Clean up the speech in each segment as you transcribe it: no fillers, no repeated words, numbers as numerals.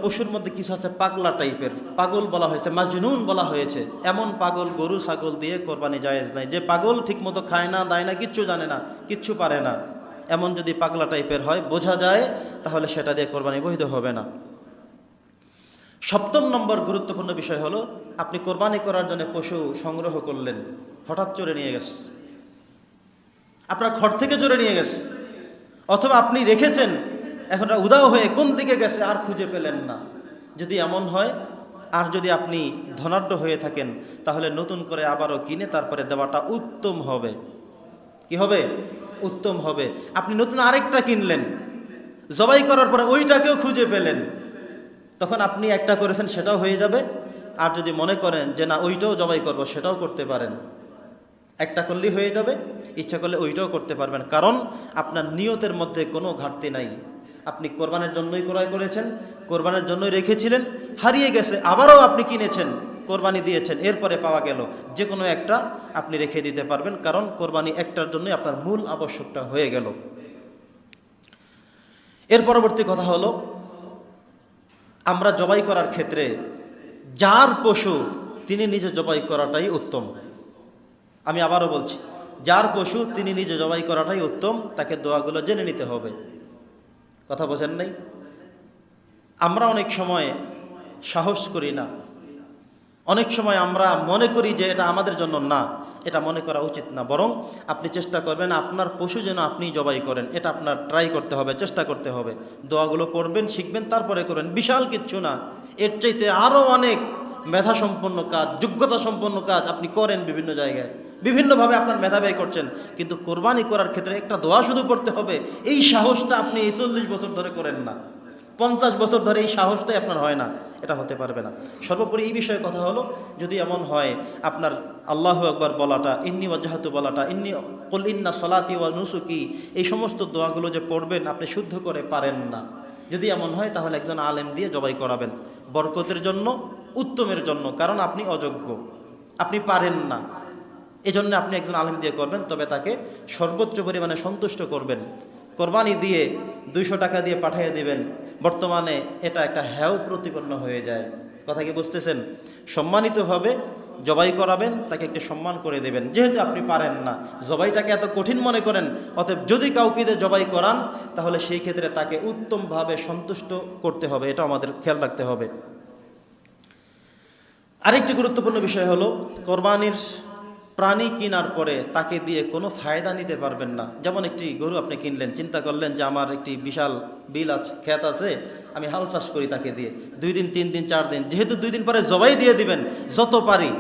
পশুর মধ্যে কিছু আছে পাগলা টাইপের, পাগল বলা হয়েছে, মাজনুন বলা হয়েছে। এমন পাগল গরু ছাগল দিয়ে কোরবানি জায়েজ নাই। যে পাগল ঠিকমতো খায় না দায় না, কিচ্ছু জানে না, কিচ্ছু পারে না, এমন যদি পাগলা টাইপের হয়, বোঝা যায়, তাহলে সেটা দিয়ে কোরবানি বৈধ হবে না। সপ্তম নম্বর গুরুত্বপূর্ণ বিষয় হলো, আপনি কোরবানি করার জন্য পশু সংগ্রহ করলেন, হঠাৎ চোরে নিয়ে গেছে, আপনার ঘর থেকে চোরে নিয়ে গেছে, অথবা আপনি রেখেছেন, এখন উধাও হয়ে কোন দিকে গেছে আর খুঁজে পেলেন না। যদি এমন হয়, আর যদি আপনি ধনাঢ্য হয়ে থাকেন, তাহলে নতুন করে আবারও কিনে তারপরে দেওয়াটা উত্তম হবে। কি হবে? উত্তম হবে। আপনি নতুন আরেকটা কিনলেন, জবাই করার পরে ওইটাকেও খুঁজে পেলেন, তখন আপনি একটা করেছেন সেটাও হয়ে যাবে। আর যদি মনে করেন যে না ওইটাও জবাই করব, সেটাও করতে পারেন, একটা করলেই হয়ে যাবে, ইচ্ছা করলে ওইটাও করতে পারবেন। কারণ আপনার নিয়তের মধ্যে কোনো ঘাটতি নাই। আপনি কোরবানের জন্যই ক্রয় করেছেন, কোরবানের জন্যই রেখেছিলেন, হারিয়ে গেছে, আবারও আপনি কিনেছেন, কোরবানি দিয়েছেন, এরপরে পাওয়া গেল, যে কোনো একটা আপনি রেখে দিতে পারবেন, কারণ কোরবানি একটার জন্যই আপনার মূল আবশ্যকটা হয়ে গেল। এর পরবর্তী কথা হলো, আমরা জবাই করার ক্ষেত্রে যার পশু তিনি নিজে জবাই করাটাই উত্তম। আমি আবারও বলছি, যার পশু তিনি নিজে জবাই করাটাই উত্তম। তাকে দোয়াগুলো জেনে নিতে হবে। কথা বোঝেন নাই? আমরা অনেক সময় সাহস করি না, অনেক সময় আমরা মনে করি যে এটা আমাদের জন্য না, এটা মনে করা উচিত না। বরং আপনি চেষ্টা করবেন আপনার পশু যেন আপনি জবাই করেন, এটা আপনার ট্রাই করতে হবে, চেষ্টা করতে হবে। দোয়াগুলো পড়বেন, শিখবেন, তারপরে করেন। বিশাল কিচ্ছু না, এর চাইতে আরও অনেক মেধা সম্পন্ন কাজ, যোগ্যতা সম্পন্ন কাজ আপনি করেন বিভিন্ন জায়গায়, বিভিন্নভাবে আপনার মেধা ব্যয় করছেন, কিন্তু কোরবানি করার ক্ষেত্রে একটা দোয়া শুধু পড়তে হবে, এই সাহসটা আপনি এই 40 বছর ধরে করেন না, 50 বছর ধরে এই সাহসটাই আপনার হয় না, এটা হতে পারবে না। সর্বোপরি এই বিষয়ে কথা হলো, যদি এমন হয় আপনার আল্লাহু আকবার বলাটা, ইন্নী ওয়াজহাতু বলাটা, কুল ইন্না সলাতি ওয়া নুসুকি, এই সমস্ত দোয়াগুলো যে পড়বেন আপনি শুদ্ধ করে পারেন না, যদি এমন হয় তাহলে একজন আলেম দিয়ে জবাই করাবেন, বরকতের জন্য, উত্তমের জন্য। কারণ আপনি অযোগ্য, আপনি পারেন না, এজন্য আপনি একজন আলেম দিয়ে করবেন, তবে তাকে সর্বোচ্চ পরিমাণে সন্তুষ্ট করবেন। কোরবানি দিয়ে 200 টাকা দিয়ে পাঠিয়ে দিবেন, বর্তমানে এটা একটা হেয় প্রতিপন্ন হয়ে যায়। কথা কি বুঝতেছেন? সম্মানিতভাবে জবাই করাবেন, তাকে একটু সম্মান করে দেবেন। যেহেতু আপনি পারেন না, জবাইটাকে এত কঠিন মনে করেন, অতএব যদি কাউকে দিয়ে জবাই করান, তাহলে সেই ক্ষেত্রে তাকে উত্তমভাবে সন্তুষ্ট করতে হবে, এটা আমাদের খেয়াল রাখতে হবে। আরেকটি গুরুত্বপূর্ণ বিষয় হলো, কোরবানির প্রাণী কেনার পরে তাকে দিয়ে কোনো ফায়দা নিতে পারবেন না। যেমন একটি গরু আপনি কিনলেন, চিন্তা করলেন যে আমার একটি বিশাল বিল আছে, ক্ষেত আছে, আমি হাল চাষ করি তাকে দিয়ে 2 দিন 3 দিন 4 দিন, যেহেতু 2 দিন পরে জবাই দিয়ে দিবেন, যত পারি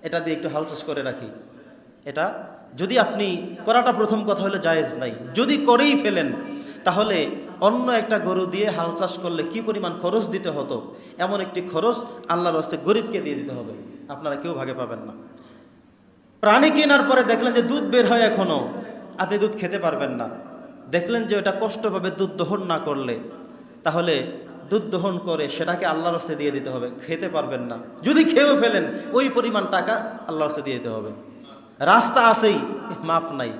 এটা দিয়ে একটু হাল চাষ করে রাখি, এটা যদি আপনি করাটা, প্রথম কথা হলো জায়েজ নাই। যদি করেই ফেলেন, তাহলে অন্য একটা গরু দিয়ে হাল চাষ করলে কি পরিমাণ খরচ দিতে হতো, এমন একটি খরচ আল্লাহর রাস্তায় গরিবকে দিয়ে দিতে হবে, আপনারা কেউ ভাগে পাবেন না। প্রাণী কেনার পরে দেখলেন যে দুধ বের হয় এখনো, আপনি দুধ খেতে পারবেন না, দেখলেন যে ওটা কষ্ট পাবে দুধ দহন না করলে, তাহলে দুধ দহন করে সেটাকে আল্লাহর রাস্তায় দিয়ে দিতে হবে, খেতে পারবেন না। যদি খেয়েও ফেলেন, ওই পরিমাণ টাকা আল্লাহর রাস্তায় দিয়ে দিতে হবে। রাস্তা আছেই, মাফ নাই।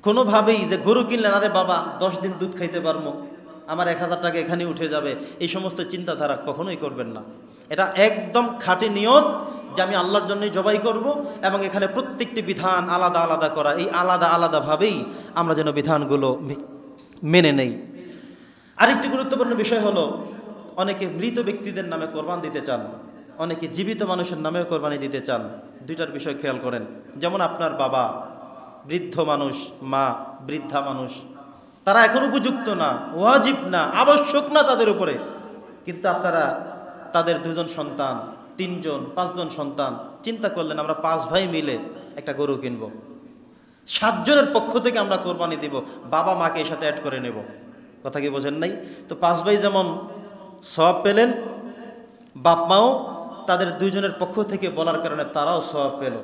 কোনোভাবেই যে গরু কিনলেন, আরে বাবা 10 দিন দুধ খাইতে পারবো, আমার 1000 টাকা এখানে উঠে যাবে, এই সমস্ত চিন্তাধারা কখনোই করবেন না। এটা একদম খাঁটি নিয়ত যে আমি আল্লাহর জন্যই জবাই করব, এবং এখানে প্রত্যেকটি বিধান আলাদা আলাদা করা, এই আলাদা আলাদাভাবেই আমরা যেন বিধানগুলো মেনে নেই। আরেকটি গুরুত্বপূর্ণ বিষয় হলো, অনেকে মৃত ব্যক্তিদের নামে কোরবান দিতে চান, অনেকে জীবিত মানুষের নামেও কোরবানি দিতে চান। দুইটার বিষয় খেয়াল করেন। যেমন আপনার বাবা বৃদ্ধ মানুষ, মা বৃদ্ধা মানুষ, তারা এখন উপযুক্ত না, ওয়াজিব না, আবশ্যক না তাদের উপরে, কিন্তু আপনারা তাদের 2 জন সন্তান, 3 জন 5 জন সন্তান, চিন্তা করলেন আমরা 5 ভাই মিলে একটা গরু কিনব, 7 জনের পক্ষ থেকে আমরা কোরবানি দিব, বাবা মাকে এর সাথে অ্যাড করে নেব। কথা কি বোঝেন নাই? তো 5 ভাই যেমন সওয়াব পেলেন, বাপ মাও তাদের 2 জনের পক্ষ থেকে বলার কারণে তারাও সওয়াব পেল।